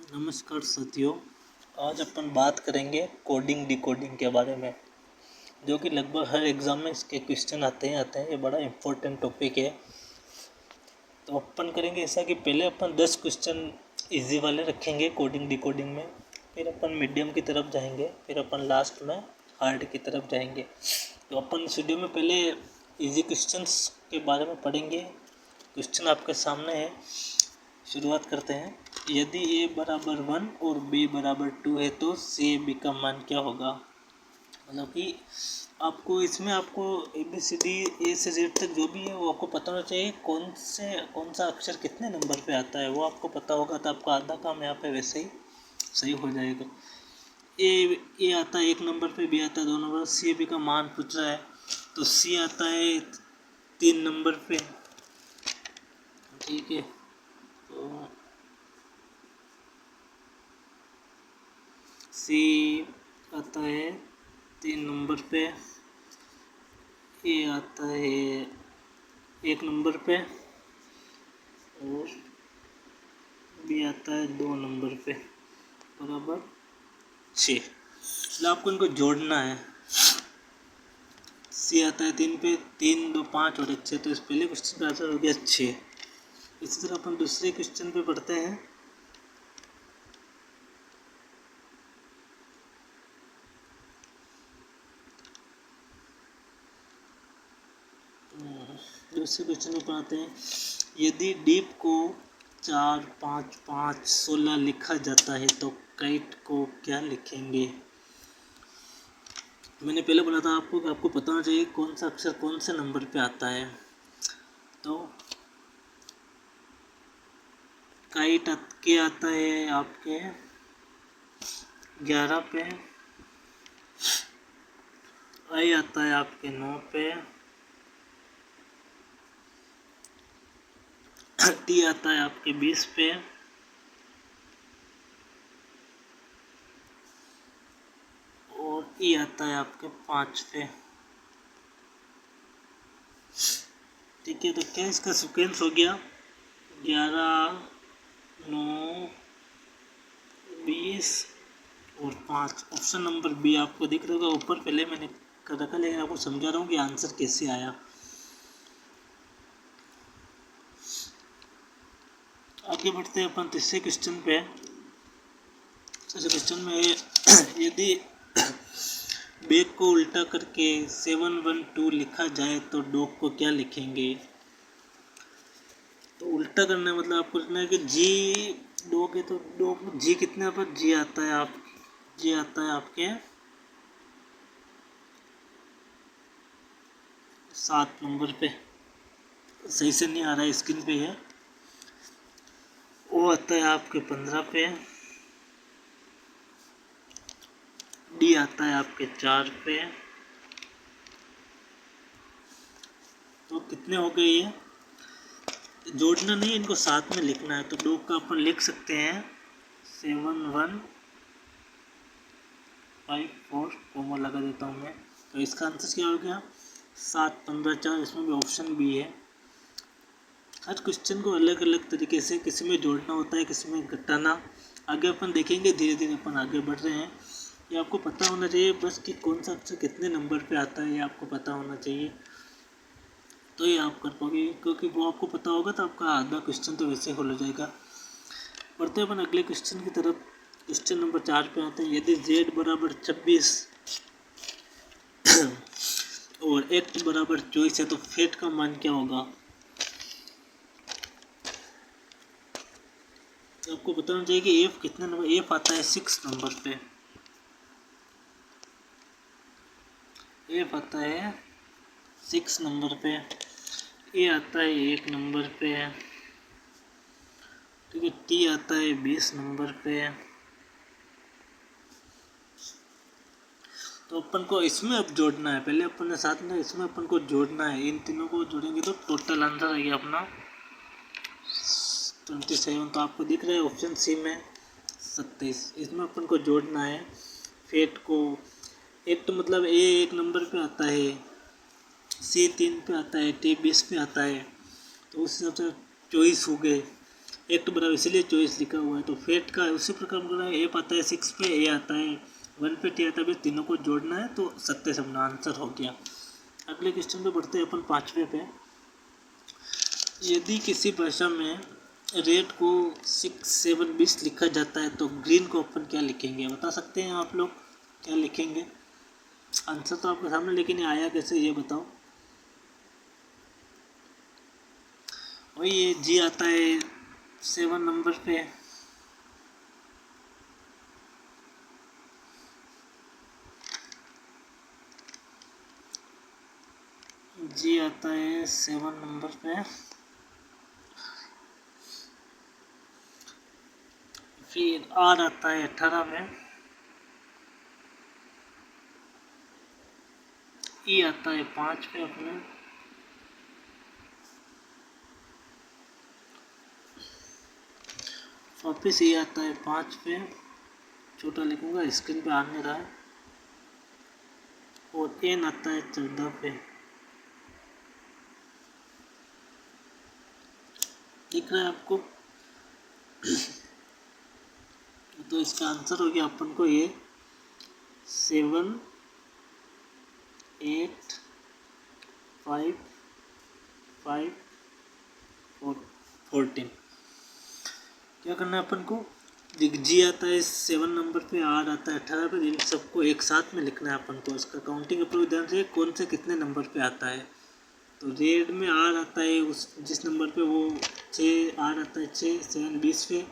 नमस्कार साथियों। आज अपन बात करेंगे कोडिंग डिकोडिंग के बारे में, जो कि लगभग हर एग्ज़ाम में इसके क्वेश्चन आते हैं। ये बड़ा इम्पोर्टेंट टॉपिक है। तो अपन करेंगे ऐसा कि पहले अपन 10 क्वेश्चन इजी वाले रखेंगे कोडिंग डिकोडिंग में, फिर अपन मीडियम की तरफ जाएंगे, फिर अपन लास्ट में हार्ड की तरफ जाएंगे। तो अपन इस वीडियो में पहले इजी क्वेश्चंस के बारे में पढ़ेंगे। क्वेश्चन आपके सामने है, शुरुआत करते हैं। यदि a बराबर 1 और b बराबर 2 है तो c b का मान क्या होगा। मतलब कि आपको इसमें ABCD A से Z तक जो भी है वो आपको पता होना चाहिए। कौन सा अक्षर कितने नंबर पे आता है वो आपको पता होगा, तो आपका आधा काम यहाँ पे वैसे ही सही हो जाएगा। ए आता है 1 नंबर पे, B आता है 2 नंबर, C B का मान पूछ रहा है तो C आता है 3 नंबर पे। ठीक है, तो C आता है 3 नंबर पे, A आता है 1 नंबर पे और B आता है 2 नंबर पे बराबर 6। मतलब आपको इनको जोड़ना है। C आता है 3 पे, 3 2 5 और 6, तो इस पहले क्वेश्चन का आंसर हो गया 6। इसी तरह अपन दूसरे क्वेश्चन पे पढ़ते हैं। दूसरे क्वेश्चन में पढ़ते हैं। यदि डीप को 4 5 5 16 लिखा जाता है तो काइट को क्या लिखेंगे। मैंने पहले बोला था आपको कि आपको पता होना चाहिए कौन सा अक्षर कौन से नंबर पे आता है। तो काइट के आता है आपके 11 पे, आई आता है आपके 9 पे, टी आता है आपके 20 पे, और ई आता है आपके 5 पे। ठीक है, तो क्या इसका सीक्वेंस हो गया 11 9 20 और 5। ऑप्शन नंबर बी आपको दिख रहा होगा ऊपर, पहले मैंने कर रखा, लेकिन आपको समझा रहा हूँ कि आंसर कैसे आया। आगे बढ़ते हैं अपन तीसरे क्वेश्चन पे। तीसरे क्वेश्चन में यदि बैग को उल्टा करके 712 लिखा जाए तो डॉग को क्या लिखेंगे। तो उल्टा करना है, मतलब आपको लिखना है कि जी डॉग है तो डॉग जी कितने पर जी आता है जी आता है आपके 7 नंबर पे। सही से नहीं आ रहा है, स्क्रीन पे है। वो आता है आपके 15 पे, डी आता है आपके 4 पे। तो कितने हो गए ये, जोड़ना नहीं, इनको साथ में लिखना है। तो डॉग का अपन लिख सकते हैं 7154, कोमा लगा देता हूँ मैं। तो इसका आंसर क्या हो गया 7 15 4। इसमें भी ऑप्शन बी है। हर क्वेश्चन को अलग अलग तरीके से किसी में जोड़ना होता है, किसी में घटाना। आगे अपन देखेंगे, धीरे धीरे अपन आगे बढ़ रहे हैं। ये आपको पता होना चाहिए बस कि कौन सा अक्षर कितने नंबर पे आता है, ये आपको पता होना चाहिए, तो ये आप कर पाओगे। क्योंकि वो आपको पता होगा तो आपका आधा क्वेश्चन तो वैसे हल हो जाएगा। बढ़ते अपन अगले क्वेश्चन की तरफ। क्वेश्चन नंबर 4 पे आते हैं। यदि z बराबर 26 और x बराबर 24 है तो फेट का मान क्या होगा। तो आपको बताना चाहिए कि f कितने नंबर, f आता है 6 नंबर पे, f आता है 6 नंबर पे, a आता है 1 नंबर पे, ठीक है, t आता है 20 नंबर पे। तो अपन को इसमें अब जोड़ना है, पहले अपन ने साथ में इसमें अपन को जोड़ना है। इन तीनों को जोड़ेंगे तो टोटल आंसर आएगा अपना 27। तो आपको दिख रहा है ऑप्शन सी में 27। इसमें अपन को जोड़ना है फेट को। एक तो मतलब ए 1 नंबर पे आता है, सी 3 पे आता है, टी 20 पे आता है, तो उस हिसाब से 24 हो गए। एक्ट बराबर इसलिए चॉइस लिखा हुआ है। तो फेट का उसी प्रकार करना है, एफ आता है 6 पे, ए आता है 1 पे, टी आता है, तीनों को जोड़ना है तो सत्य समझना आंसर हो गया। अगले क्वेश्चन पे बढ़ते हैं अपन 5वें पे। यदि किसी भाषा में रेड को 6, 7, 20 लिखा जाता है तो ग्रीन को अपन क्या लिखेंगे, बता सकते हैं आप लोग क्या लिखेंगे? आंसर तो आपके सामने, लेकिन ये आया कैसे ये बताओ। वही ये जी आता है 7 नंबर पे, जी आता है 7 नंबर पे। फिर आर आता है 18 में, ई आता है 5 पे अपने, वापिस ई आता है 5 पे, छोटा लिखूंगा स्क्रीन पे आ नहीं रहा है, और एन आता है 14 पे। दिख रहा है आपको? तो इसका आंसर हो गया अपन को ये 7, 8, 5, 5, 14। क्या करना है अपन को? जी आता है 7 नंबर पे, आर आता है 18 पे, इन सबको एक साथ में लिखना है अपन को। इसका काउंटिंग अप्रोच ध्यान से कौन से कितने नंबर पे आता है। तो रेड में आर आता है उस जिस नंबर पे वो 6, आर आता है 6, 7, 20 पे,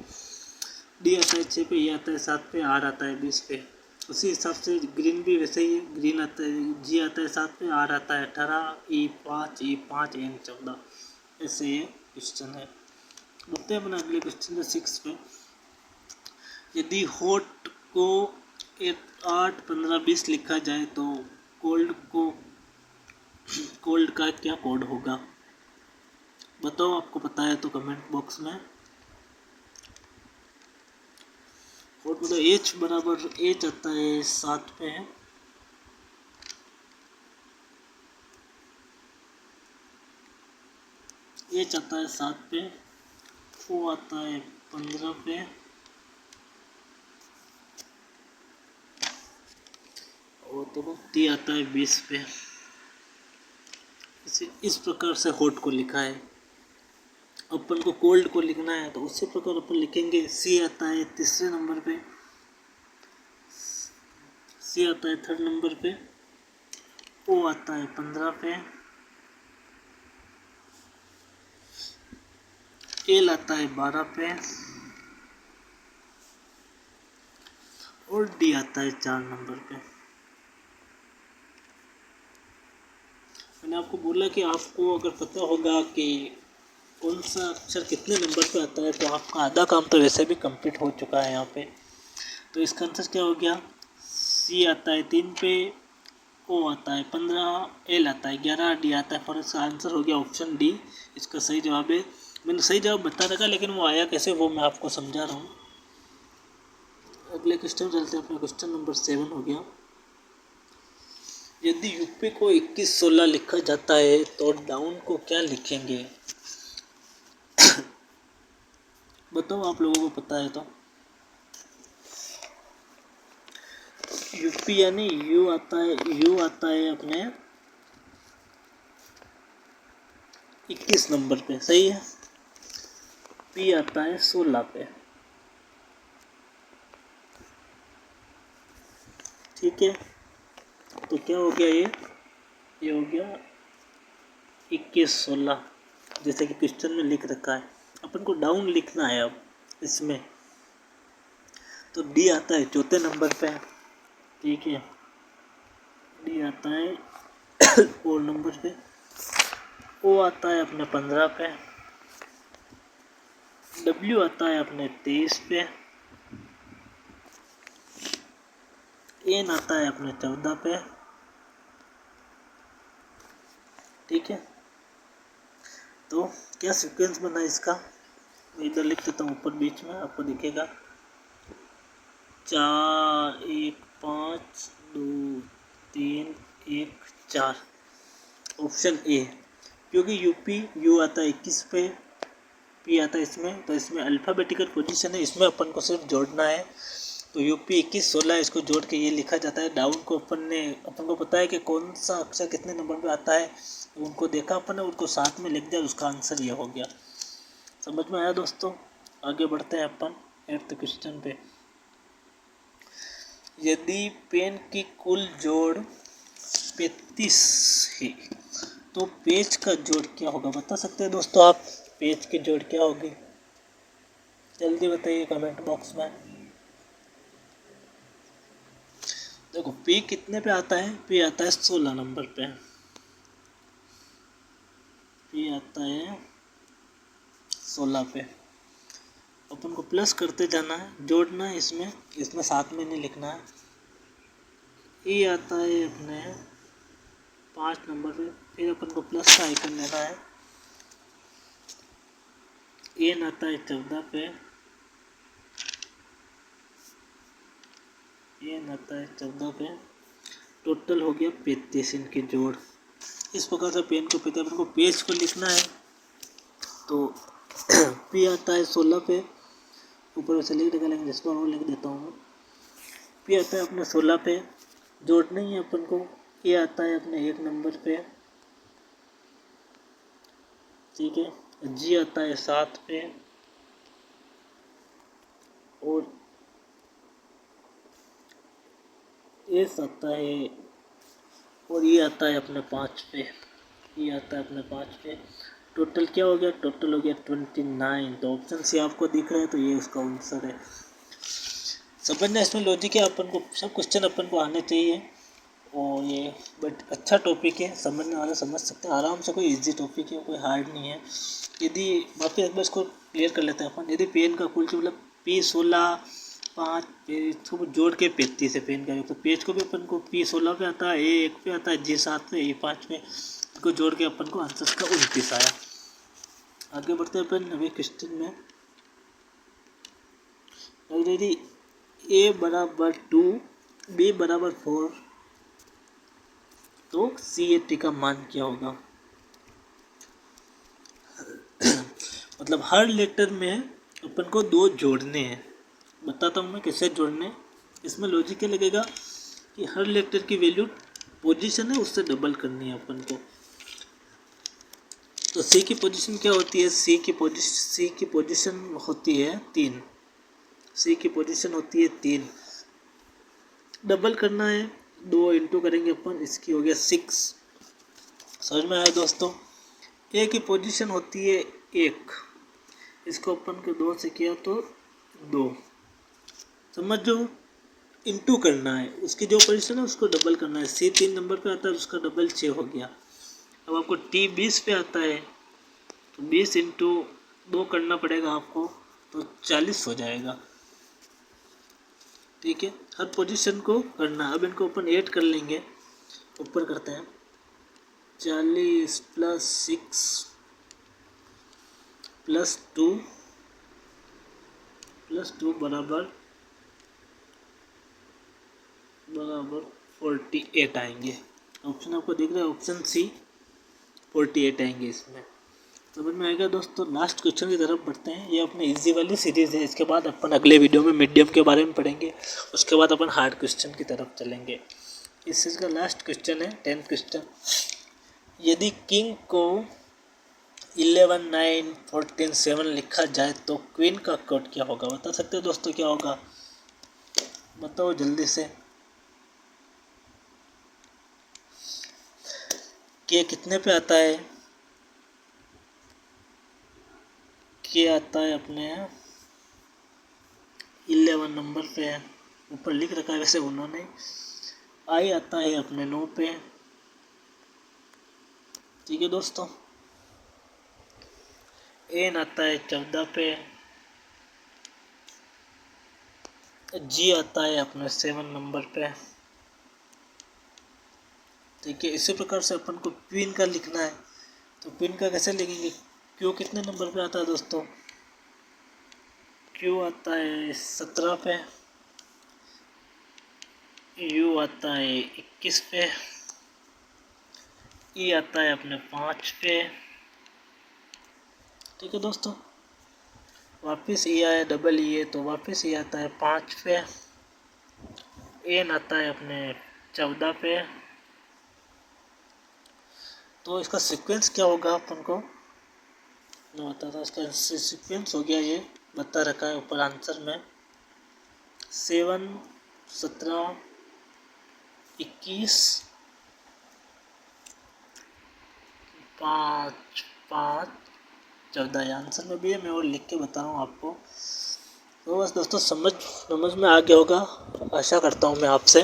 डी आता है 6 पे, ई आता है 7 पे, आर आता है 20 पे। उसी हिसाब से ग्रीन भी वैसे ही है, ग्रीन आता है, जी आता है 7 पे, आर आता है 18, ई 5, एन 14। ऐसे ये क्वेश्चन है। बढ़ते हैं अपना अगले क्वेश्चन 6 पे। यदि हॉट को 8, 15, 20 लिखा जाए तो कोल्ड का क्या कोड होगा, बताओ। आपको पता है तो कमेंट बॉक्स में। कोड मतलब एच बराबर एच आता है 7 पे है, एच आता है 7 पे, ओ आता है 15 पे, और तो टी आता है 20 पे। इस प्रकार से हॉट को लिखा है। अपन को कोल्ड को लिखना है तो उसी प्रकार अपन लिखेंगे। सी आता है तीसरे नंबर पे, सी आता है 3rd नंबर पे, ओ आता है 15 पे, एल आता है 12 पे, और डी आता है 4 नंबर पे। मैंने आपको बोला कि आपको अगर पता होगा कि कौन सा अक्षर कितने नंबर पे आता है तो आपका आधा काम तो वैसे भी कंप्लीट हो चुका है यहाँ पे। तो इसका आंसर क्या हो गया? सी आता है 3 पे, ओ आता है 15, एल आता है 11, डी आता है 4। इसका आंसर हो गया ऑप्शन डी, इसका सही जवाब है। मैंने सही जवाब बता रखा, लेकिन वो आया कैसे वो मैं आपको समझा रहा हूँ। अगले क्वेश्चन चलते हैं अपना। क्वेश्चन नंबर 7 हो गया। यदि यूपी को 21, 16 लिखा जाता है तो डाउन को क्या लिखेंगे, बताओ आप लोगों को पता है तो। यूपी यानी यू आता है अपने 21 नंबर पे, सही है। पी आता है 16 पे, ठीक है। तो क्या हो गया ये हो गया 21, 16, जैसे कि क्वेश्चन में लिख रखा है। अपन को डाउन लिखना है अब इसमें। तो डी आता है 4थे नंबर पे, ठीक है। डी आता है 4 नंबर पे, ओ आता है अपने 15 पे, डब्ल्यू आता है अपने 23 पे, एन आता है अपने 14 पे, ठीक है। तो क्या सीक्वेंस बना इसका, मैं इधर लिख देता हूँ ऊपर बीच में, आपको दिखेगा 4, 1, 5, 2, 3, 1, 4। ऑप्शन ए, क्योंकि यूपी यू आता है 21 पे, पी आता है इसमें, तो इसमें अल्फ़ाबेटिकल पोजीशन है, इसमें अपन को सिर्फ जोड़ना है। तो यूपी 21 16 इसको जोड़ के ये लिखा जाता है। डाउन को अपन को पता है कि कौन सा अक्षर कितने नंबर पे आता है, उनको देखा अपन ने, उनको साथ में लिख दिया, उसका आंसर ये हो गया। समझ में आया दोस्तों? आगे बढ़ते हैं अपन 8th क्वेश्चन पे। यदि पेन की कुल जोड़ 35 है तो पेज का जोड़ क्या होगा? बता सकते हैं दोस्तों आप पेज की जोड़ क्या होगी? जल्दी बताइए कमेंट बॉक्स में। देखो पी कितने पे आता है? पी आता है 16 नंबर पे। पी आता है 16 पे। अपन को प्लस करते जाना है, जोड़ना है, इसमें साथ में नहीं लिखना है। ई आता है अपने 5 नंबर पे, फिर अपन को प्लस का आइकन लेना है। एन आता है 14 पे, एन आता है 14 पे। टोटल हो गया 35 इनकी जोड़। इस प्रकार से पेन को पेते अपन को पेज को लिखना है। तो पी आता है 16 पे, ऊपर से लिख निकालेंगे, जिस पर और लिख देता हूँ। पी आता है अपने 16 पे, जोड़ना ही है अपन को। ए आता है अपने 1 नंबर पे, ठीक है। जी आता है 7 पे, और एस आता है, और ये आता है अपने 5 पे, ये आता है अपने 5 पे। टोटल क्या हो गया? टोटल हो गया 29। तो ऑप्शन सी आपको दिख रहा है, तो ये उसका आंसर है। समझना इसमें लॉजिक है, अपन को सब क्वेश्चन अपन को आने चाहिए। और ये बट अच्छा टॉपिक है, समझने वाले समझ सकते हैं आराम से, कोई इजी टॉपिक है, कोई हार्ड नहीं है। यदि वापस एक बार इसको क्लियर कर लेते हैं अपन। यदि पेन का कुल मतलब पी 16 5 इसको जोड़ के 35 है पेन का, तो पेज को भी अपन को पी 16 पे आता है, ए 1 पे आता है, जी 7 पे, ए 5 पे, इसको जोड़ के अपन को आंसर का 29 आया। आगे बढ़ते हैं अपन नवे क्वेश्चन में। यदि ए बराबर 2 बी बराबर 4 तो सी ए टी का मान क्या होगा? मतलब हर लेटर में अपन को 2 जोड़ने हैं। बताता हूँ मैं कैसे जोड़ने। इसमें लॉजिक क्या लगेगा कि हर लेटर की वैल्यू पोजीशन है उससे डबल करनी है अपन को। तो सी की पोजीशन क्या होती है? सी की पोजीशन होती है 3। सी की पोजीशन होती है 3। डबल करना है, 2 इंटू करेंगे अपन, इसकी हो गया 6। समझ में आया दोस्तों? ए की पोजीशन होती है 1, इसको अपन को 2 से किया तो 2। समझो, इंटू करना है, उसकी जो पोजीशन है उसको डबल करना है। सी 3 नंबर पे आता है, उसका डबल 6 हो गया। अब आपको टी 20 पे आता है, तो 20 इंटू 2 करना पड़ेगा आपको, तो 40 हो जाएगा। ठीक है, हर पोजीशन को करना। अब इनको अपन ऐड कर लेंगे, ऊपर करते हैं। 40 प्लस 6 प्लस 2 बराबर 48 आएंगे। ऑप्शन आपको दिख रहा है, ऑप्शन सी 48 आएंगे इसमें। समझ में आएगा दोस्तों? लास्ट क्वेश्चन की तरफ बढ़ते हैं। ये अपने इजी वाली सीरीज़ है, इसके बाद अपन अगले वीडियो में मीडियम के बारे में पढ़ेंगे, उसके बाद अपन हार्ड क्वेश्चन की तरफ चलेंगे। इस चीज़ का लास्ट क्वेश्चन है 10th क्वेश्चन। यदि किंग को 11 9 14 7 लिखा जाए तो क्वीन का कोड क्या होगा? बता सकते हो दोस्तों क्या होगा? बताओ जल्दी से। के कितने पे आता है? के आता है अपने 11 नंबर पे है, ऊपर लिख रखा है वैसे उन्होंने। आई आता है अपने 9 पे। ठीक है दोस्तों। एन आता है 14 पे। जी आता है अपने 7 नंबर पे। ठीक है, इसी प्रकार से अपन को क्वीन का लिखना है। तो क्वीन का कैसे लिखेंगे? क्यू कितने नंबर पे आता है दोस्तों? क्यू आता है 17 पे। यू आता है 21 पे। ई आता है अपने 5 पे। ठीक है दोस्तों। वापस ई आया डबल ई है तो वापस ई आता है 5 पे, एन आता है अपने 14 पे। तो इसका सीक्वेंस क्या होगा अपन को मैं बता था। इसका सीक्वेंस हो गया, ये बता रखा है ऊपर आंसर में, 7 17 21 5 5 14। आंसर में भी है, मैं और लिख के बता रहा हूँ आपको। तो बस दोस्तों समझ में आ गया होगा, आशा करता हूँ मैं आपसे।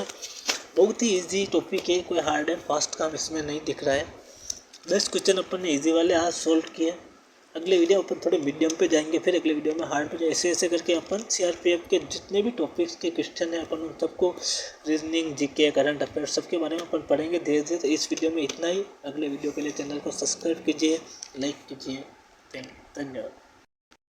बहुत ही इजी टॉपिक है, कोई हार्ड एंड फास्ट काम इसमें नहीं दिख रहा है। 10 क्वेश्चन अपन ने इजी वाले आज सोल्व किए। अगले वीडियो अपन थोड़े मीडियम पे जाएंगे, फिर अगले वीडियो में हार्ड पे। ऐसे ऐसे करके अपन सीआरपीएफ के जितने भी टॉपिक्स के क्वेश्चन हैं अपन उन सबको, रीजनिंग, जीके, करंट अफेयर सबके बारे में अपन पढ़ेंगे धीरे धीरे। तो इस वीडियो में इतना ही। अगले वीडियो के लिए चैनल को सब्सक्राइब कीजिए, लाइक कीजिए। धन्यवाद।